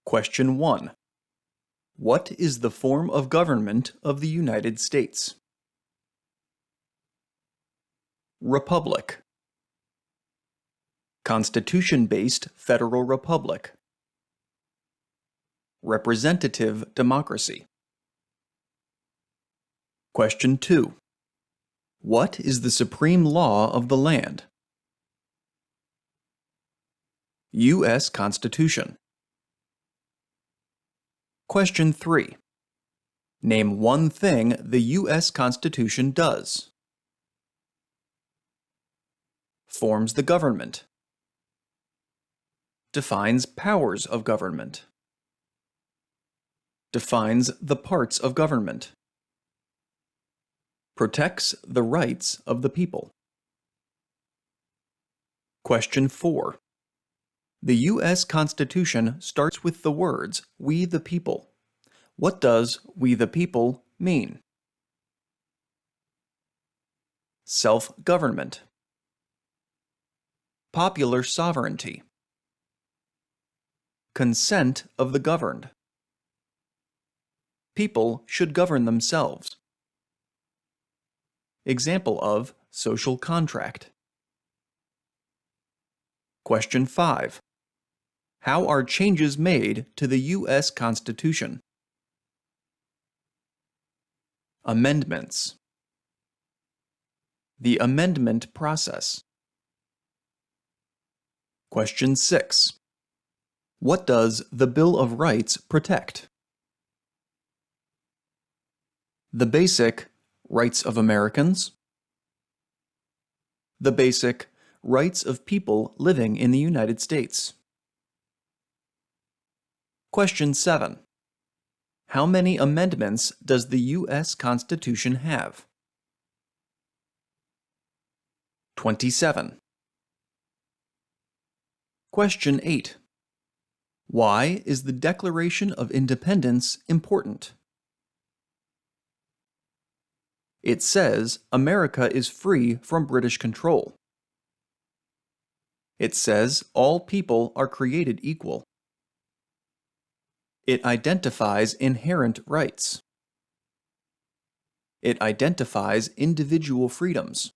Question 1. What is the form of government of the United States? Republic. Constitution-based federal republic. Representative democracy. Question 2. What is the supreme law of the land? U.S. Constitution. Question 3. Name one thing the U.S. Constitution does. Forms the government. Defines powers of government. Defines the parts of government. Protects the rights of the people. Question 4. The U.S. Constitution starts with the words, "We the people." What does "we the people" mean? Self-government. Popular sovereignty. Consent of the governed. People should govern themselves. Example of social contract. Question 5. How are changes made to the U.S. Constitution? Amendments. The amendment process. Question 6. What does the Bill of Rights protect? The basic rights of Americans. The basic rights of people living in the United States. Question 7. How many amendments does the U.S. Constitution have? 27. Question 8. Why is the Declaration of Independence important? It says America is free from British control. It says all people are created equal. It identifies inherent rights. It identifies individual freedoms.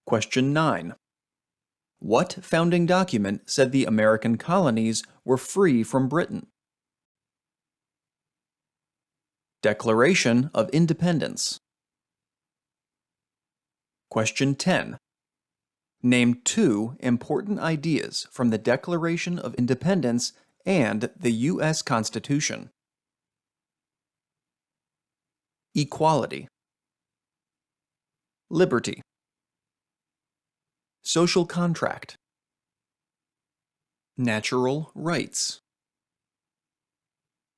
Question 9. What founding document said the American colonies were free from Britain? Declaration of Independence. Question 10. Name two important ideas from the Declaration of Independence and the U.S. Constitution. Equality. Liberty. Social contract. Natural rights.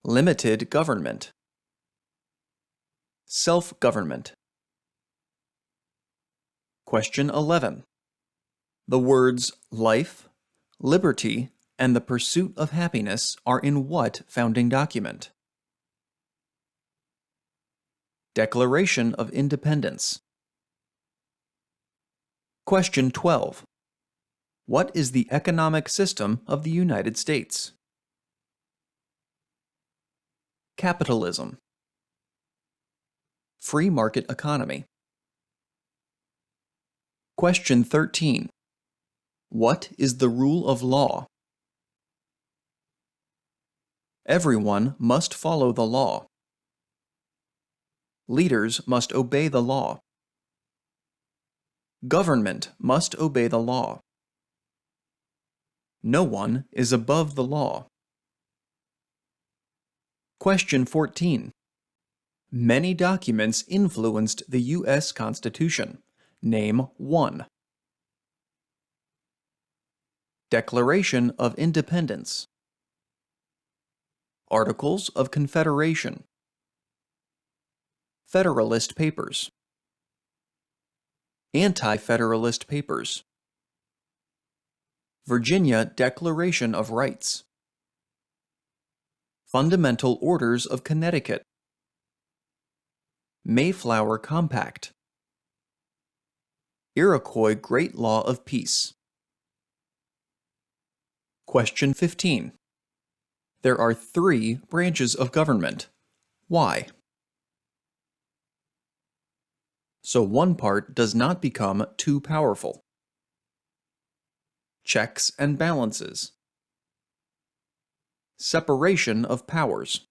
Limited government. Self-government. Question 11. The words life, liberty, and the pursuit of happiness are in what founding document? Declaration of Independence. Question 12. What is the economic system of the United States? Capitalism. Free market economy. Question 13. What is the rule of law? Everyone must follow the law. Leaders must obey the law. Government must obey the law. No one is above the law. Question 14. Many documents influenced the U.S. Constitution. Name one. Declaration of Independence. Articles of Confederation. Federalist Papers. Anti-Federalist Papers. Virginia Declaration of Rights. Fundamental Orders of Connecticut. Mayflower Compact. Iroquois Great Law of Peace. Question 15. There are 3 branches of government. Why? So one part does not become too powerful. Checks and balances. Separation of powers.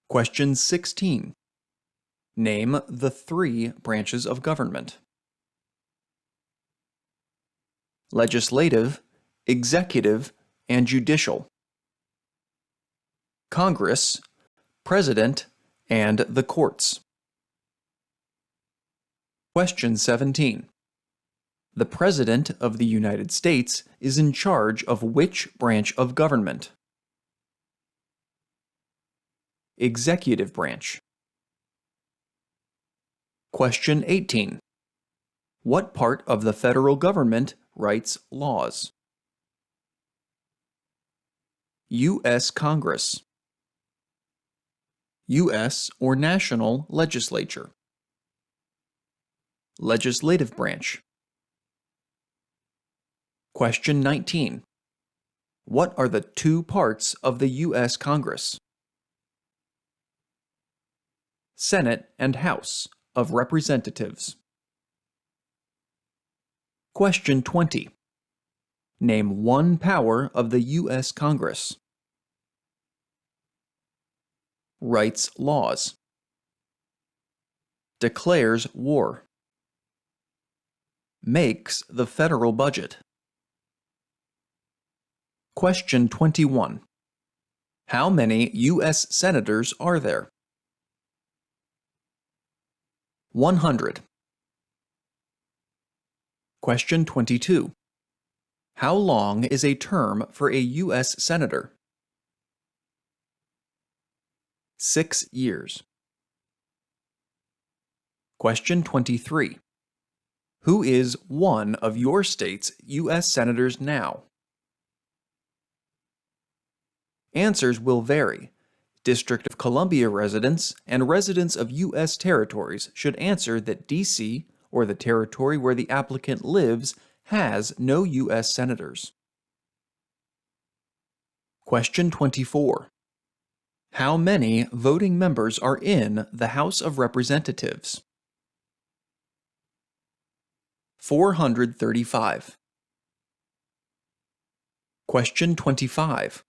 Question 16. Name the 3 branches of government. Legislative, executive, and judicial. Congress, President, and the courts. Question 17. The President of the United States is in charge of which branch of government? Executive branch. Question 18. What part of the federal government writes laws? U.S. Congress. U.S. or national legislature. Legislative branch. Question 19. What are the 2 parts of the U.S. Congress? Senate and House of Representatives. Question 20. Name 1 power of the U.S. Congress. Writes laws. Declares war. Makes the federal budget. Question 21. How many U.S. senators are there? 100. Question 22. How long is a term for a U.S. senator? 6 years. Question 23. Who is one of your state's U.S. senators now? Answers will vary. District of Columbia residents and residents of U.S. territories should answer that D.C., or the territory where the applicant lives, has no U.S. senators. Question 24. How many voting members are in the House of Representatives? 435. Question 25.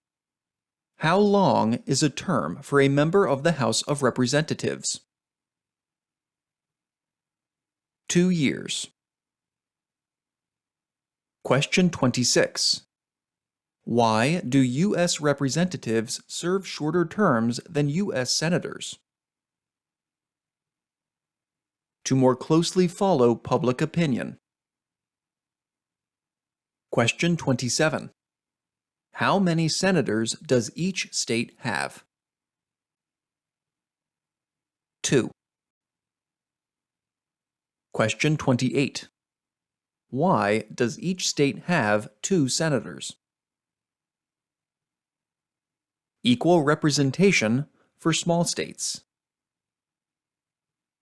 How long is a term for a member of the House of Representatives? 2 years. Question 26. Why do U.S. representatives serve shorter terms than U.S. senators? To more closely follow public opinion. Question 27. How many senators does each state have? 2. Question 28. Why does each state have 2 senators? Equal representation for small states.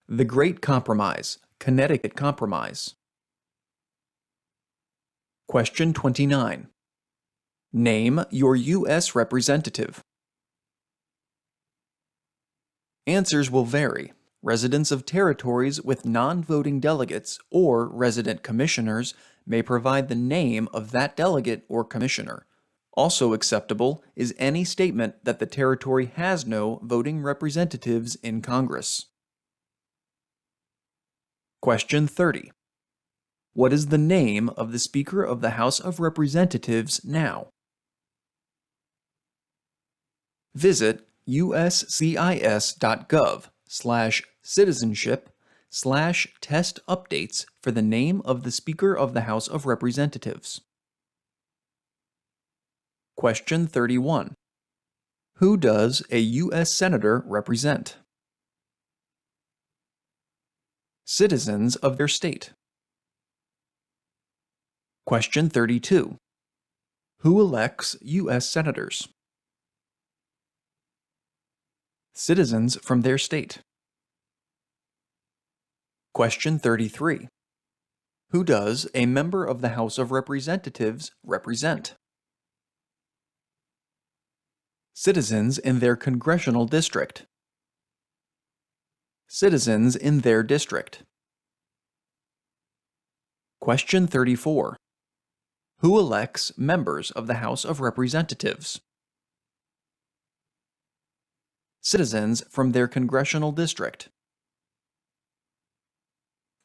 The Great Compromise, Connecticut Compromise. Question 29. Name your U.S. representative. Answers will vary. Residents of territories with non-voting delegates or resident commissioners may provide the name of that delegate or commissioner. Also acceptable is any statement that the territory has no voting representatives in Congress. Question 30. What is the name of the Speaker of the House of Representatives now? Visit uscis.gov/citizenship/test updates for the name of the Speaker of the House of Representatives. Question 31. Who does a U.S. Senator represent? Citizens of their state. Question 32. Who elects U.S. Senators? Citizens from their state. Question 33. Who does a member of the House of Representatives represent? Citizens in their congressional district. Citizens in their district. Question 34. Who elects members of the House of Representatives? Citizens from their congressional district.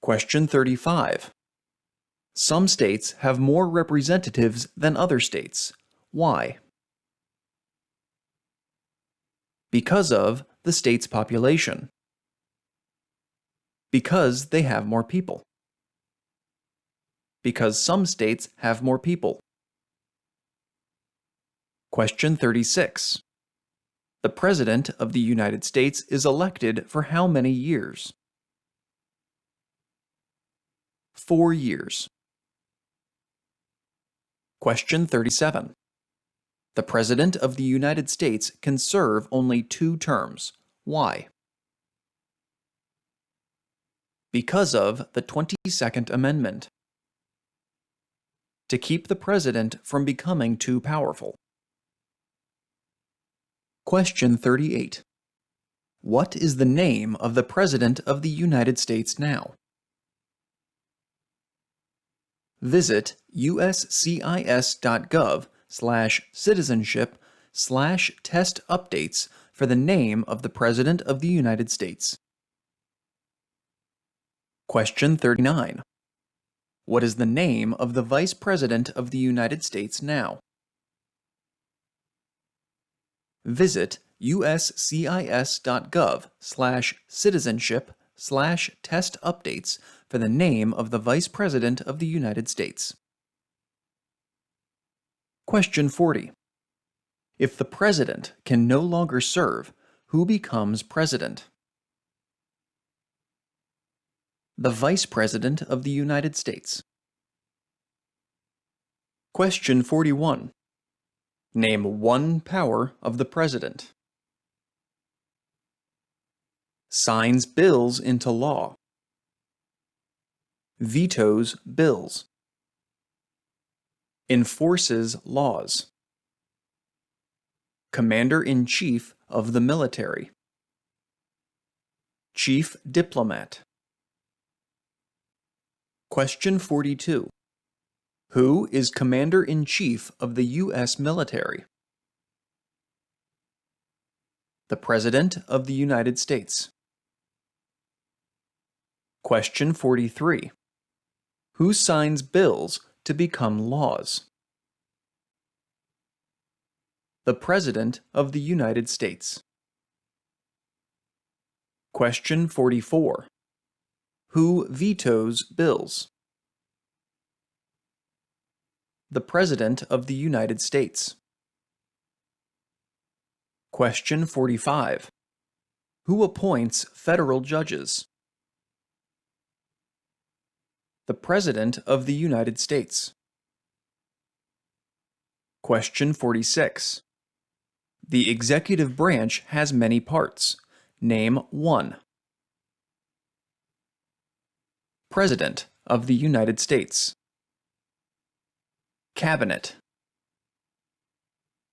Question 35. Some states have more representatives than other states. Why? Because of the state's population. Because they have more people. Because some states have more people. Question 36. The President of the United States is elected for how many years? 4 years. Question 37. The President of the United States can serve only 2 terms. Why? Because of the 22nd Amendment. To keep the President from becoming too powerful. Question 38. What is the name of the President of the United States now? Visit uscis.gov/citizenship/test updates for the name of the President of the United States. Question 39. What is the name of the Vice President of the United States now? Visit uscis.gov/citizenship/test updates for the name of the Vice President of the United States. Question 40. If the President can no longer serve, who becomes President? The Vice President of the United States. Question 41. Name one power of the President. Signs bills into law. Vetoes bills. Enforces laws. Commander-in-Chief of the military. Chief diplomat. Question 42. Who is Commander-in-Chief of the U.S. military? The President of the United States. Question 43. Who signs bills to become laws? The President of the United States. Question 44. Who vetoes bills? The President of the United States. Question 45. Who appoints federal judges? The President of the United States. Question 46. The executive branch has many parts. Name one. President of the United States. Cabinet.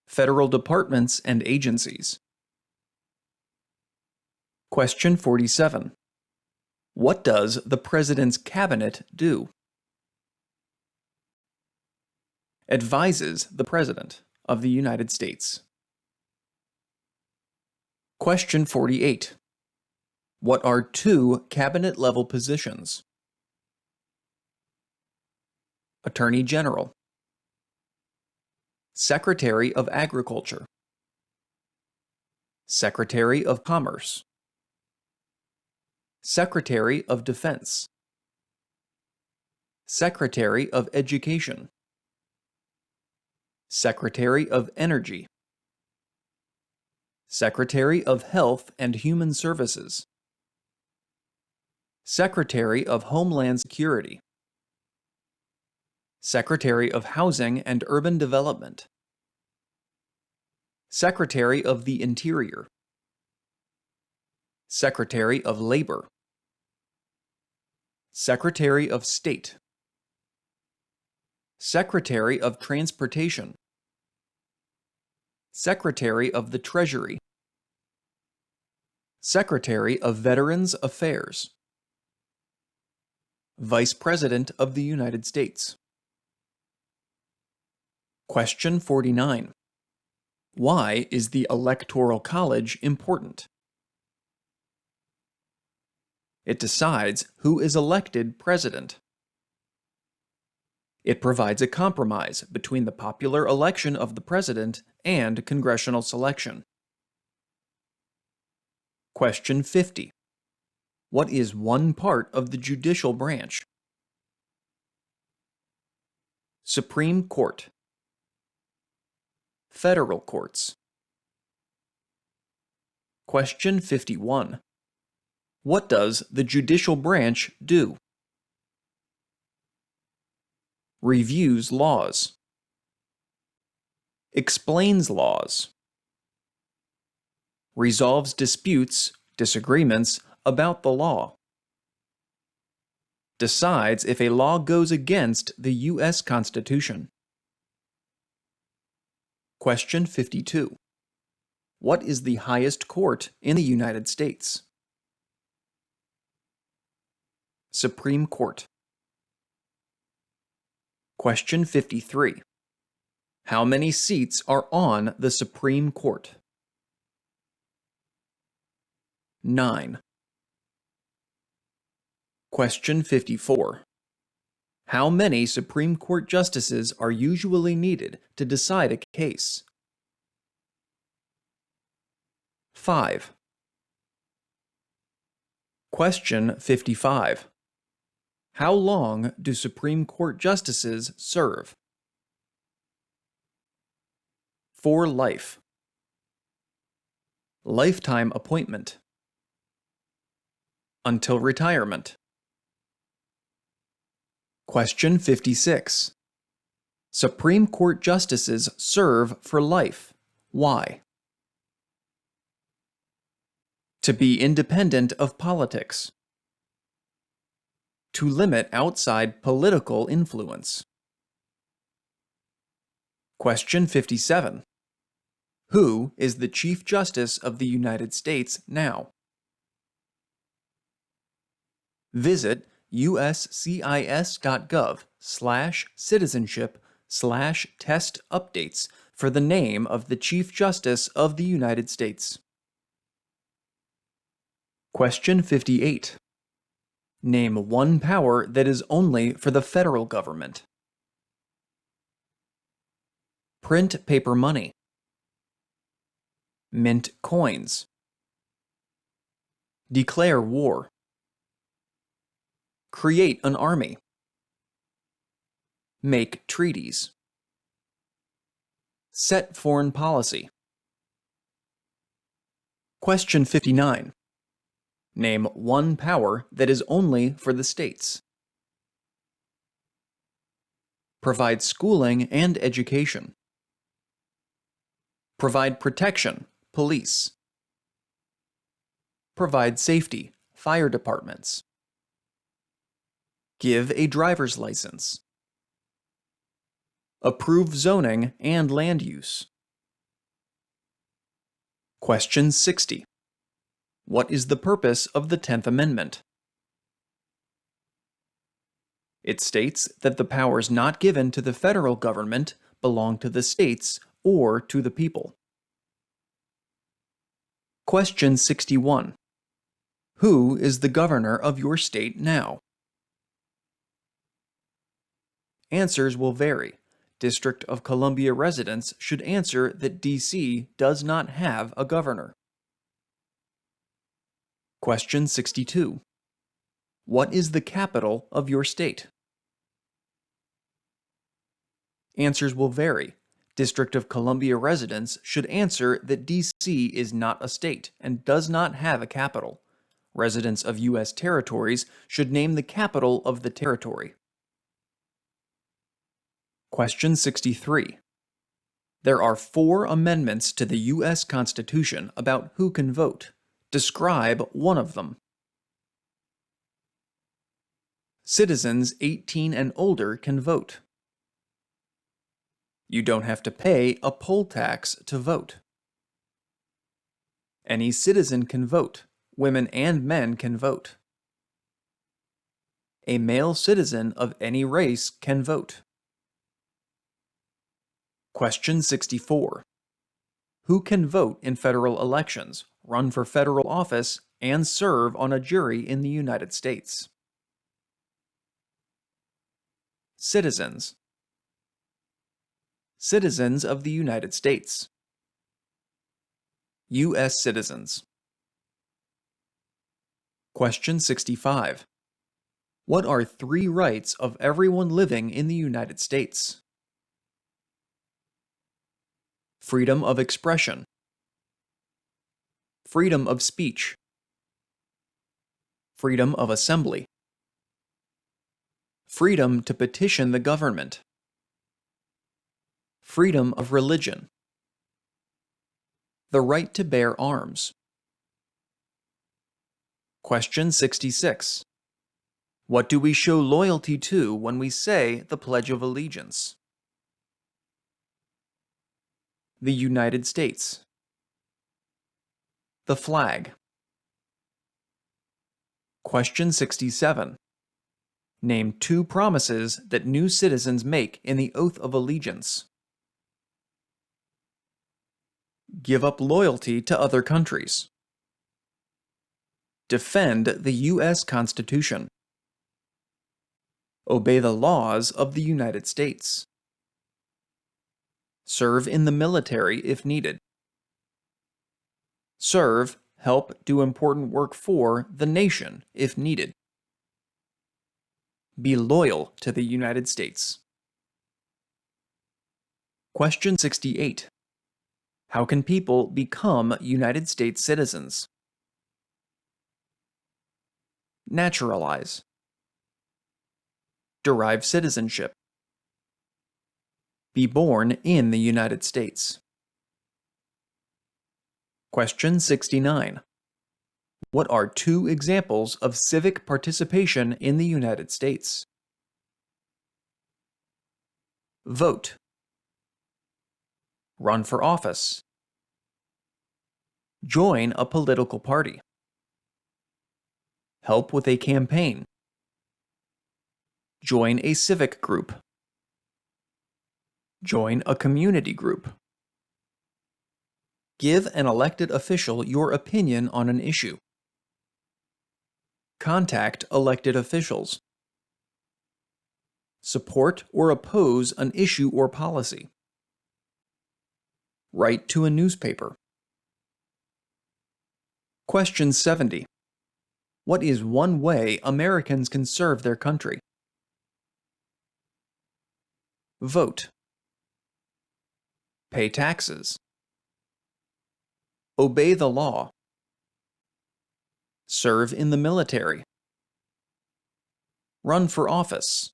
Federal departments and agencies. Question 47. What does the President's Cabinet do? Advises the President of the United States. Question 48. What are 2 cabinet-level positions? Attorney General. Secretary of Agriculture. Secretary of Commerce. Secretary of Defense. Secretary of Education. Secretary of Energy. Secretary of Health and Human Services. Secretary of Homeland Security. Secretary of Housing and Urban Development. Secretary of the Interior. Secretary of Labor. Secretary of State. Secretary of Transportation, Secretary of the Treasury, Secretary of Veterans Affairs, Vice President of the United States. Question 49. Why is the Electoral College important? It decides who is elected president. It provides a compromise between the popular election of the president and congressional selection. Question 50. What is one part of the judicial branch? Supreme Court, Federal courts. Question 51. What does the judicial branch do? Reviews laws, explains laws, resolves disputes, disagreements about the law, decides if a law goes against the U.S. Constitution. Question 52. What is the highest court in the United States? Supreme Court. Question 53. How many seats are on the Supreme Court? 9. Question 54. How many Supreme Court justices are usually needed to decide a case? 5. Question 55. How long do Supreme Court justices serve? For life. Lifetime appointment. Until retirement. Question 56. Supreme Court justices serve for life. Why? To be independent of politics. To limit outside political influence. Question 57. Who is the Chief Justice of the United States now? Visit uscis.gov/citizenship/test updates for the name of the Chief Justice of the United States. Question 58. Name one power that is only for the federal government. Print paper money. Mint coins. Declare war. Create an army. Make treaties. Set foreign policy. Question 59. Name one power that is only for the states. Provide schooling and education. Provide protection, police. Provide safety, fire departments. Give a driver's license. Approve zoning and land use. Question 60. What is the purpose of the 10th Amendment? It states that the powers not given to the federal government belong to the states or to the people. Question 61. Who is the governor of your state now? Answers will vary. District of Columbia residents should answer that D.C. does not have a governor. Question 62. What is the capital of your state? Answers will vary. District of Columbia residents should answer that D.C. is not a state and does not have a capital. Residents of U.S. territories should name the capital of the territory. Question 63. There are 4 amendments to the U.S. Constitution about who can vote. Describe one of them. Citizens 18 and older can vote. You don't have to pay a poll tax to vote. Any citizen can vote. Women and men can vote. A male citizen of any race can vote. Question 64. Who can vote in federal elections, run for federal office, and serve on a jury in the United States? Citizens. Citizens of the United States. U.S. citizens. Question 65. What are 3 rights of everyone living in the United States? Freedom of expression. Freedom of speech. Freedom of assembly. Freedom to petition the government. Freedom of religion. The right to bear arms. Question 66. What do we show loyalty to when we say the Pledge of Allegiance? The United States. The flag. Question 67. Name 2 promises that new citizens make in the Oath of Allegiance. Give up loyalty to other countries. Defend the U.S. Constitution. Obey the laws of the United States. Serve in the military if needed. Serve, help do important work for the nation if needed. Be loyal to the United States. Question 68. How can people become United States citizens? Naturalize. Derive citizenship. Be born in the United States. Question 69. What are 2 examples of civic participation in the United States? Vote. Run for office. Join a political party. Help with a campaign. Join a civic group. Join a community group. Give an elected official your opinion on an issue. Contact elected officials. Support or oppose an issue or policy. Write to a newspaper. Question 70. What is one way Americans can serve their country? Vote. Pay taxes. Obey the law. Serve in the military. Run for office.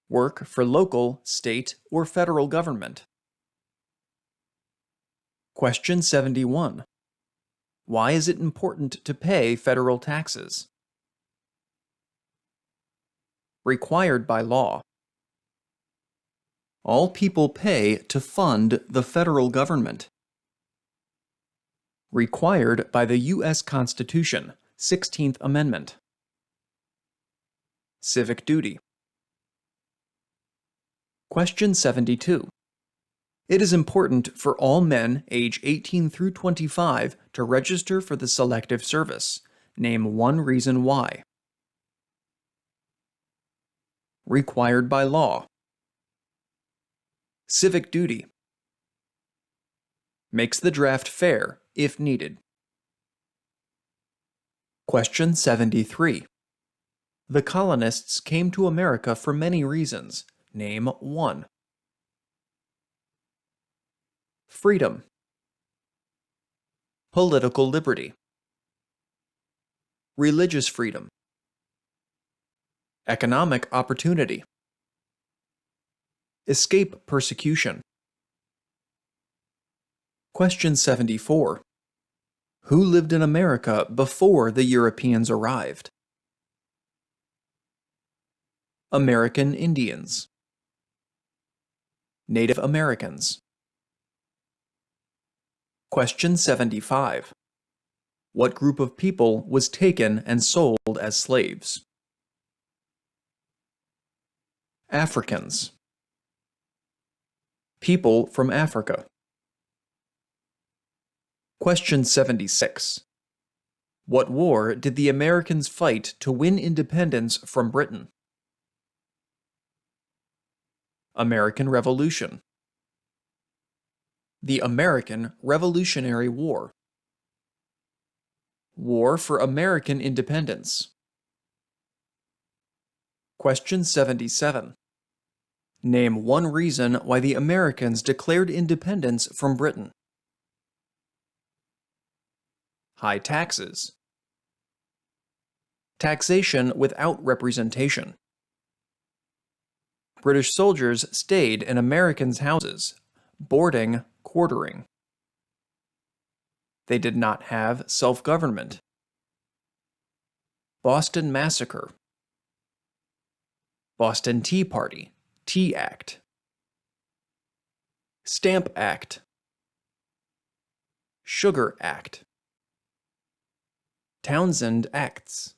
Work for local, state, or federal government. Question 71. Why is it important to pay federal taxes? Required by law. All people pay to fund the federal government. Required by the U.S. Constitution, 16th Amendment. Civic duty. Question 72. It is important for all men age 18 through 25 to register for the Selective Service. Name 1 reason why. Required by law. Civic duty. Makes the draft fair if needed. Question 73. The colonists came to America for many reasons. Name 1. Freedom. Political liberty. Religious freedom. Economic opportunity. Escape persecution. Question 74. Who lived in America before the Europeans arrived? American Indians. Native Americans. Question 75. What group of people was taken and sold as slaves? Africans. People from Africa. Question 76. What war did the Americans fight to win independence from Britain? American Revolution. The American Revolutionary War. War for American Independence. Question 77. Name one reason why the Americans declared independence from Britain. High taxes. Taxation without representation. British soldiers stayed in Americans' houses, boarding, quartering. They did not have self-government. Boston Massacre. Boston Tea Party, Tea Act. Stamp Act. Sugar Act. Townsend Acts.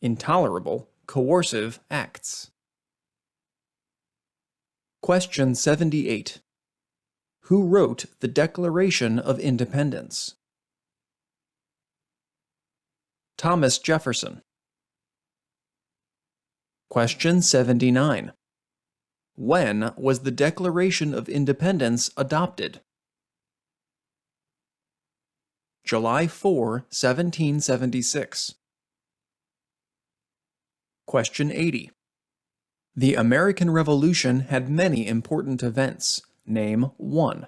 Intolerable, coercive acts. Question 78. Who wrote the Declaration of Independence? Thomas Jefferson. Question 79. When was the Declaration of Independence adopted? July 4, 1776. Question 80. The American Revolution had many important events. Name one.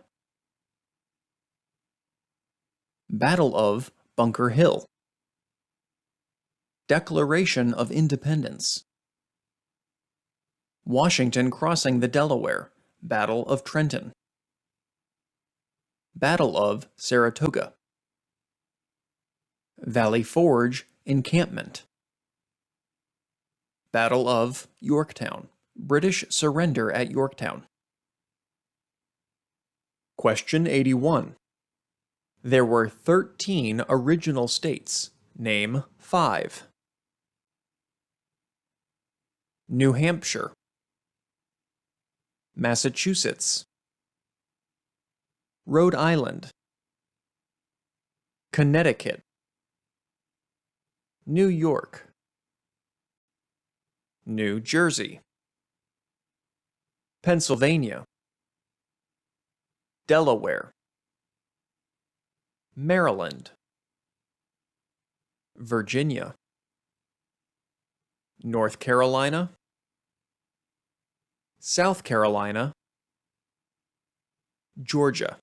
Battle of Bunker Hill. Declaration of Independence. Washington crossing the Delaware. Battle of Trenton. Battle of Saratoga. Valley Forge Encampment. Battle of Yorktown. British surrender at Yorktown. Question 81. There were 13 original states. Name 5. New Hampshire. Massachusetts. Rhode Island. Connecticut. New York. New Jersey. Pennsylvania. Delaware. Maryland. Virginia. North Carolina. South Carolina. Georgia.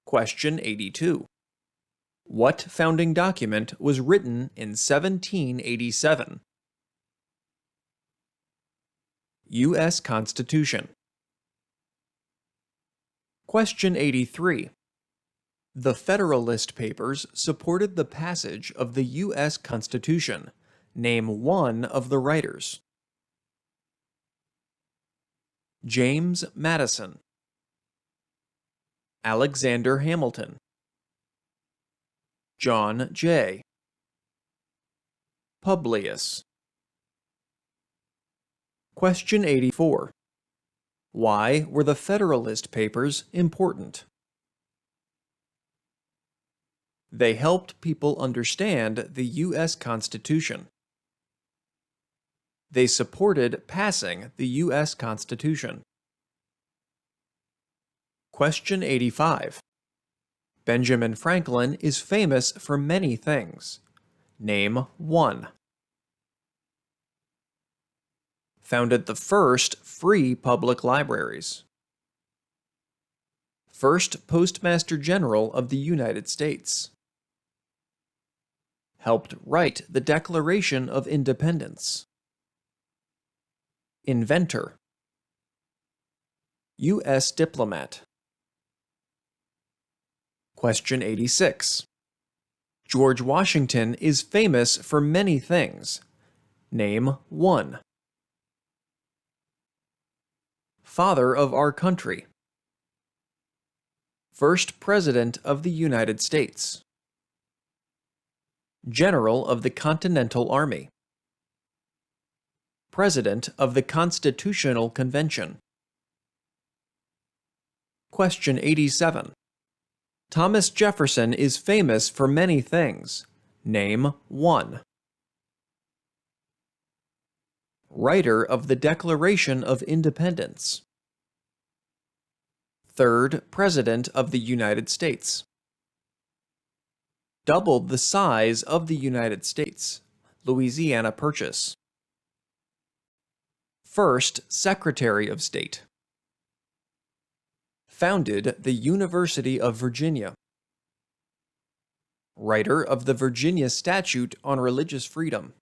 Question 82. What founding document was written in 1787? U.S. Constitution. Question 83. The Federalist Papers supported the passage of the U.S. Constitution. Name one of the writers. James Madison. Alexander Hamilton. John Jay. Publius. Question 84. Why were the Federalist Papers important? They helped people understand the U.S. Constitution. They supported passing the U.S. Constitution. Question 85. Benjamin Franklin is famous for many things. Name one. Founded the first free public libraries. First Postmaster General of the United States. Helped write the Declaration of Independence. Inventor. U.S. diplomat. Question 86. George Washington is famous for many things. Name one. Father of our country. First President of the United States. General of the Continental Army. President of the Constitutional Convention. Question 87. Thomas Jefferson is famous for many things. Name one. Writer of the Declaration of Independence. Third President of the United States. Doubled the size of the United States. Louisiana Purchase. First Secretary of State. Founded the University of Virginia. Writer of the Virginia Statute on Religious Freedom.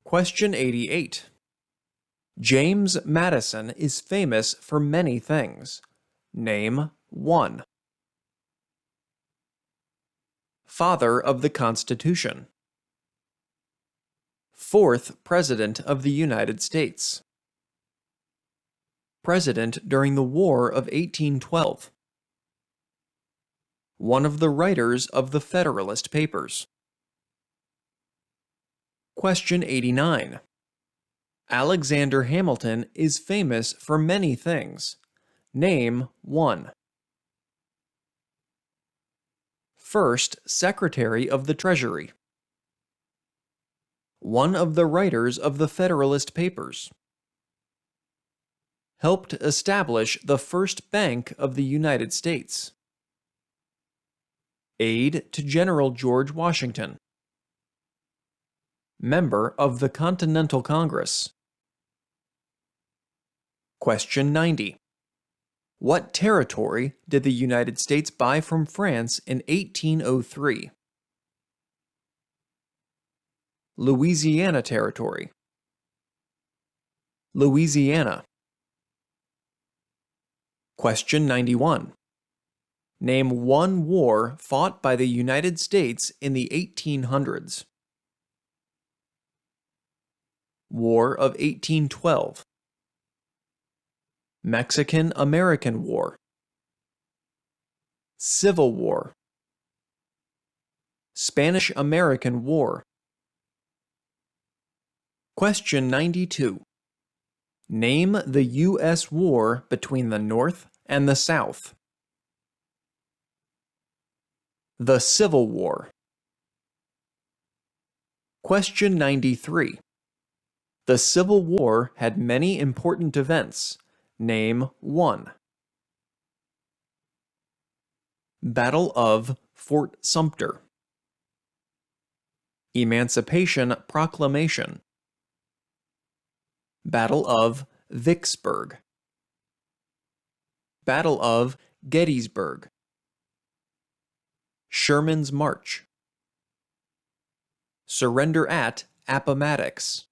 Question 88. James Madison is famous for many things. Name one. Father of the Constitution. Fourth President of the United States. President during the War of 1812. One of the writers of the Federalist Papers. Question 89. Alexander Hamilton is famous for many things. Name one. First Secretary of the Treasury. One of the writers of the Federalist Papers. Helped establish the first bank of the United States. Aide to General George Washington. Member of the Continental Congress. Question 90. What territory did the United States buy from France in 1803? Louisiana Territory. Louisiana. Question 91. Name one war fought by the United States in the 1800s. War of 1812. Mexican-American War. Civil War. Spanish-American War. Question 92. Name the U.S. war between the North and the South. The Civil War. Question 93. The Civil War had many important events. Name one. Battle of Fort Sumter. Emancipation Proclamation. Battle of Vicksburg. Battle of Gettysburg. Sherman's March. Surrender at Appomattox.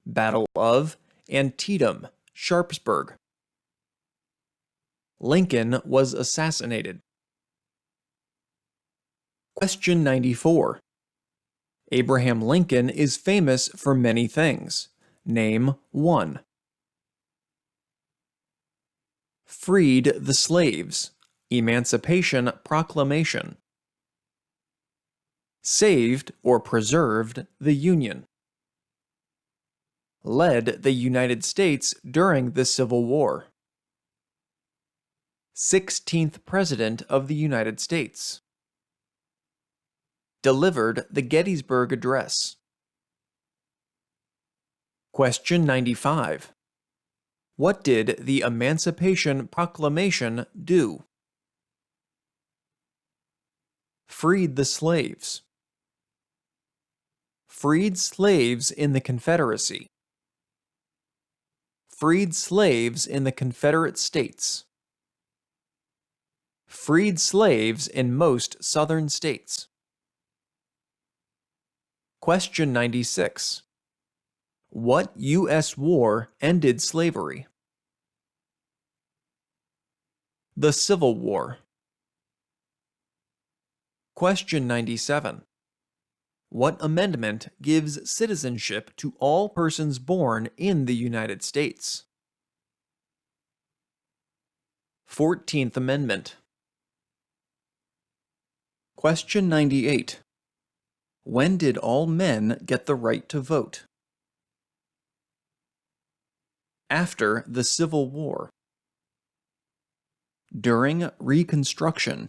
Battle of Antietam, Sharpsburg. Lincoln was assassinated. Question 94. Abraham Lincoln is famous for many things. Name one. Freed the slaves. Emancipation Proclamation. Saved or preserved the Union. Led the United States during the Civil War. 16th President of the United States. Delivered the Gettysburg Address. Question 95. What did the Emancipation Proclamation do? Freed the slaves. Freed slaves in the Confederacy. Freed slaves in the Confederate States. Freed slaves in most southern states. Question 96. What U.S. war ended slavery? The Civil War. Question 97. What amendment gives citizenship to all persons born in the United States? 14th Amendment. Question 98. When did all men get the right to vote? After the Civil War. During Reconstruction.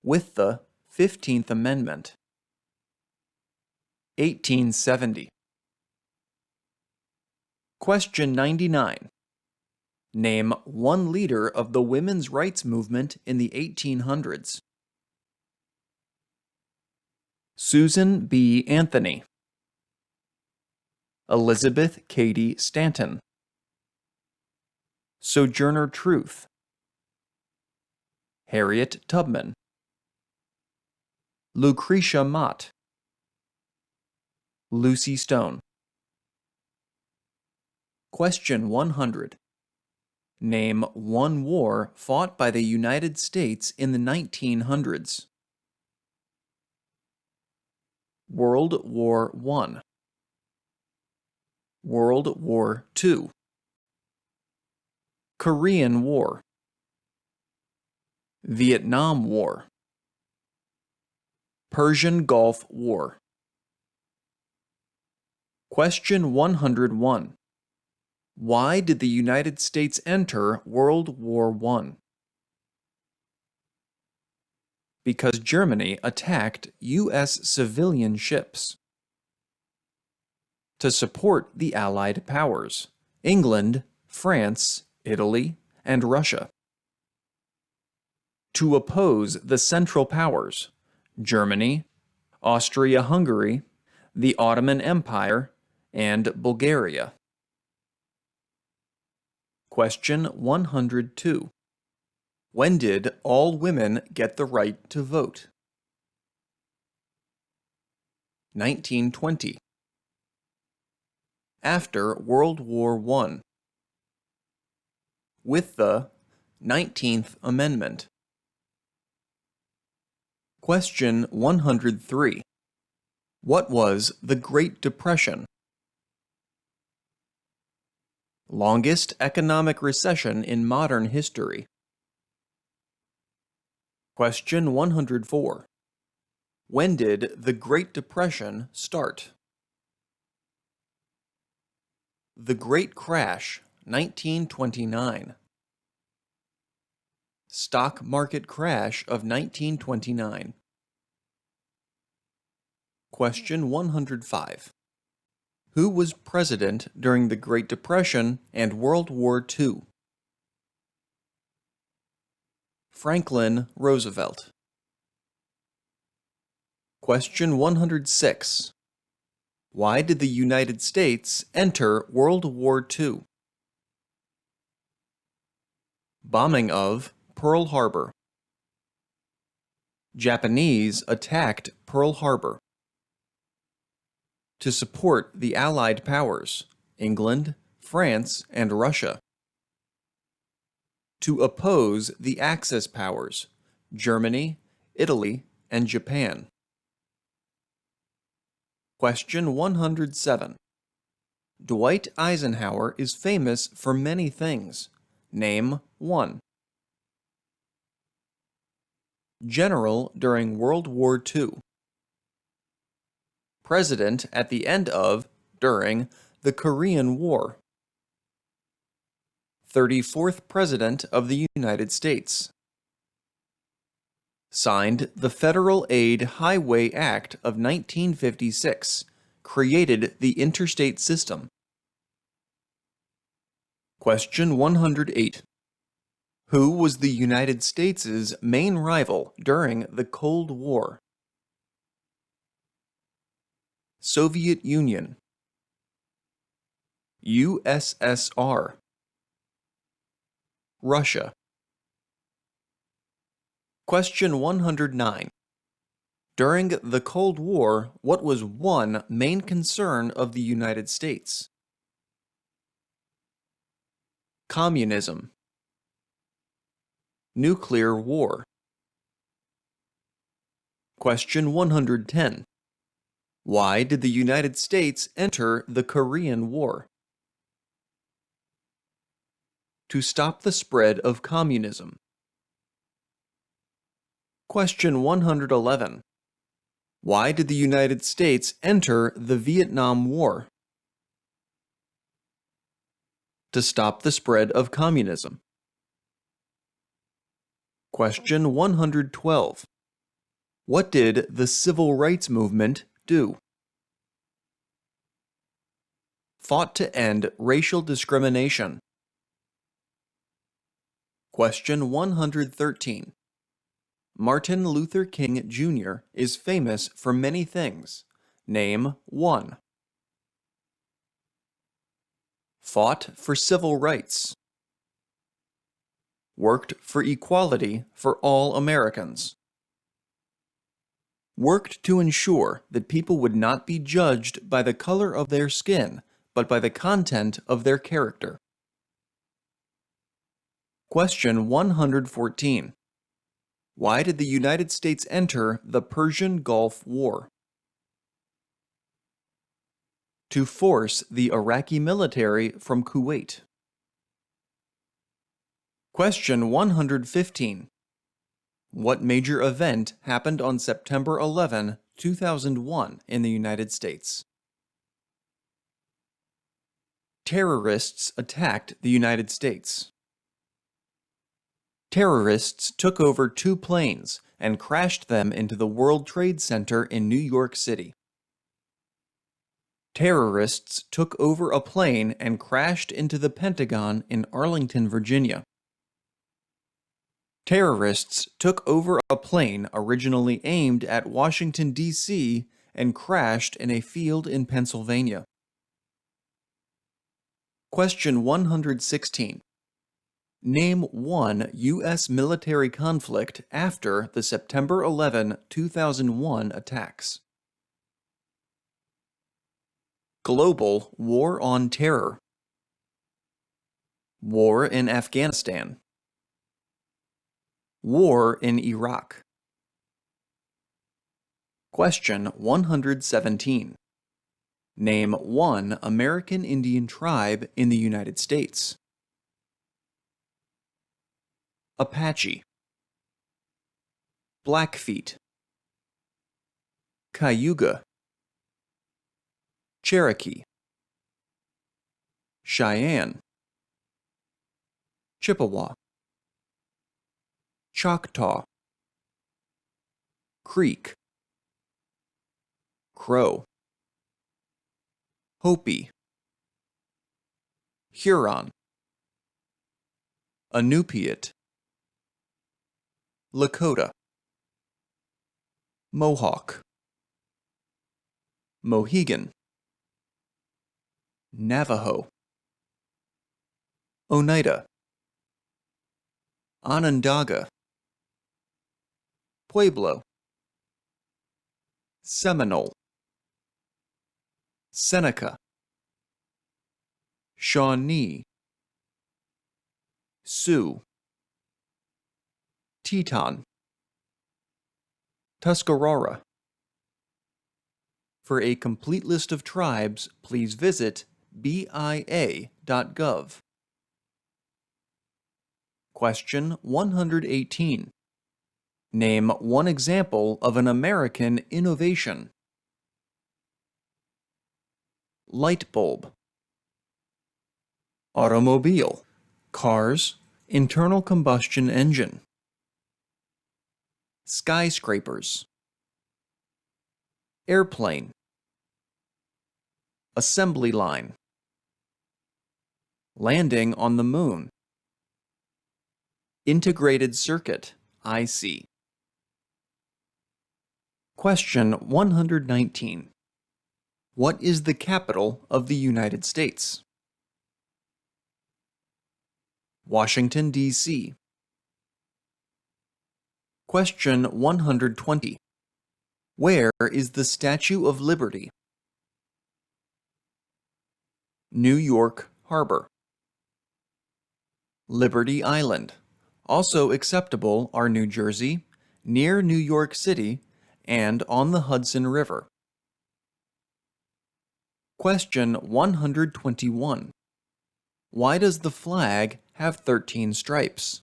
With the 15th Amendment. 1870. Question 99. Name one leader of the women's rights movement in the 1800s. Susan B. Anthony. Elizabeth Cady Stanton. Sojourner Truth. Harriet Tubman. Lucretia Mott. Lucy Stone. Question 100. Name one war fought by the United States in the 1900s. World War I. World War II. Korean War. Vietnam War. Persian Gulf War. Question 101. Why did the United States enter World War I? Because Germany attacked U.S. civilian ships. To support the Allied powers, England, France, Italy, and Russia. To oppose the Central Powers, Germany, Austria-Hungary, the Ottoman Empire, and Bulgaria. Question 102. When did all women get the right to vote? 1920. After World War I. With the 19th Amendment. Question 103. What was the Great Depression? Longest economic recession in modern history. Question 104. When did the Great Depression start? The Great Crash, 1929. Stock market crash of 1929. Question 105. Who was president during the Great Depression and World War II? Franklin Roosevelt. Question 106. Why did the United States enter World War II? Bombing of Pearl Harbor. Japanese attacked Pearl Harbor. To support the Allied powers, England, France, and Russia. To oppose the Axis powers, Germany, Italy, and Japan. Question 107. Dwight Eisenhower is famous for many things. Name one. General during World War II. President at the end of, during, the Korean War. 34th President of the United States. Signed the Federal Aid Highway Act of 1956, created the interstate system. Question 108. Who was the United States' main rival during the Cold War? Soviet Union. USSR. Russia. Question 109. During the Cold War, what was one main concern of the United States? Communism. Nuclear war. Question 110. Why did the United States enter the Korean War? To stop the spread of communism. Question 111. Why did the United States enter the Vietnam War? To stop the spread of communism. Question 112. What did the Civil Rights Movement do? Fought to end racial discrimination. Question 113. Martin Luther King Jr. is famous for many things. Name one. Fought for civil rights. Worked for equality for all Americans. Worked to ensure that people would not be judged by the color of their skin, but by the content of their character. Question 114. Why did the United States enter the Persian Gulf War? To force the Iraqi military from Kuwait. Question 115. What major event happened on September 11, 2001 in the United States? Terrorists attacked the United States. Terrorists took over 2 planes and crashed them into the World Trade Center in New York City. Terrorists took over a plane and crashed into the Pentagon in Arlington, Virginia. Terrorists took over a plane originally aimed at Washington, D.C. and crashed in a field in Pennsylvania. Question 116. Name one U.S. military conflict after the September 11, 2001 attacks. Global War on Terror. War in Afghanistan. War in Iraq. Question 117. Name one American Indian tribe in the United States. Apache. Blackfeet. Cayuga. Cherokee. Cheyenne. Chippewa. Choctaw. Creek. Crow. Hopi. Huron. Inupiat. Lakota. Mohawk. Mohegan. Navajo. Oneida. Onondaga. Pueblo. Seminole. Seneca. Shawnee. Sioux. Teton. Tuscarora. For a complete list of tribes, please visit BIA.gov. Question 118. Name one example of an American innovation. Light bulb. Automobile. Cars. Internal combustion engine. Skyscrapers. Airplane. Assembly line. Landing on the moon. Integrated circuit, IC. Question 119. What is the capital of the United States? Washington, D.C. Question 120. Where is the Statue of Liberty? New York Harbor. Liberty Island. Also acceptable are New Jersey, near New York City, and on the Hudson River. Question 121. Why does the flag have 13 stripes?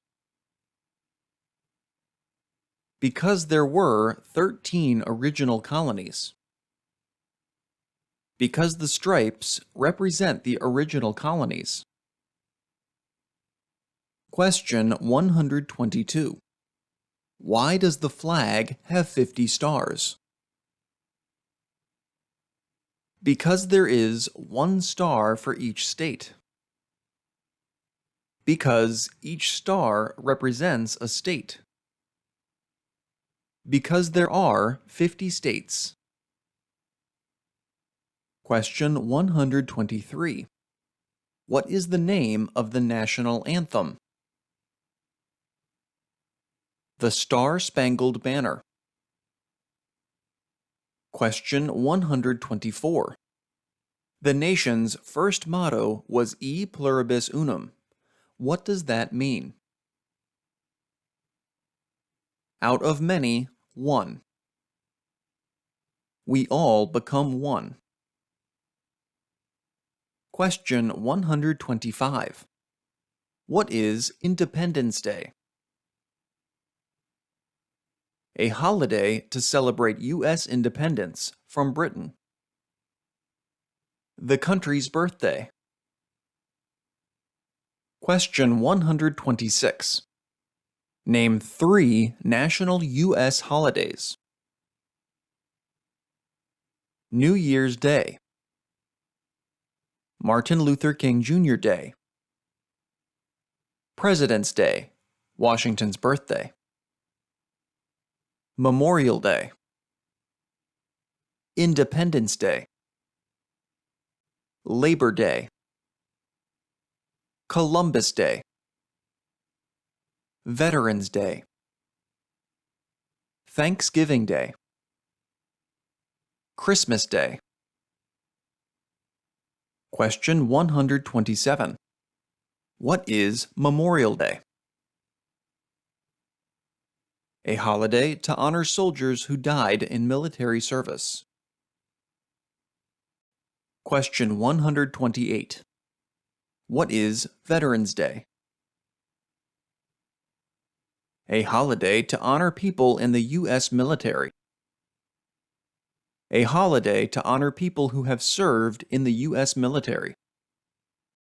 Because there were 13 original colonies. Because the stripes represent the original colonies. Question 122. Why does the flag have 50 stars? Because there is one star for each state. Because each star represents a state. Because there are 50 states. Question 123. What is the name of the national anthem? The Star-Spangled Banner. Question 124. The nation's first motto was E pluribus unum. What does that mean? Out of many, one. We all become one. Question 125. What is Independence Day? A holiday to celebrate U.S. independence from Britain. The country's birthday. Question 126. Name 3 national U.S. holidays. New Year's Day. Martin Luther King Jr. Day. President's Day, Washington's birthday. Memorial Day. Independence Day. Labor Day. Columbus Day. Veterans Day. Thanksgiving Day. Christmas Day. Question 127. What is Memorial Day? A holiday to honor soldiers who died in military service. Question 128. What is Veterans Day? A holiday to honor people in the U.S. military. A holiday to honor people who have served in the U.S. military.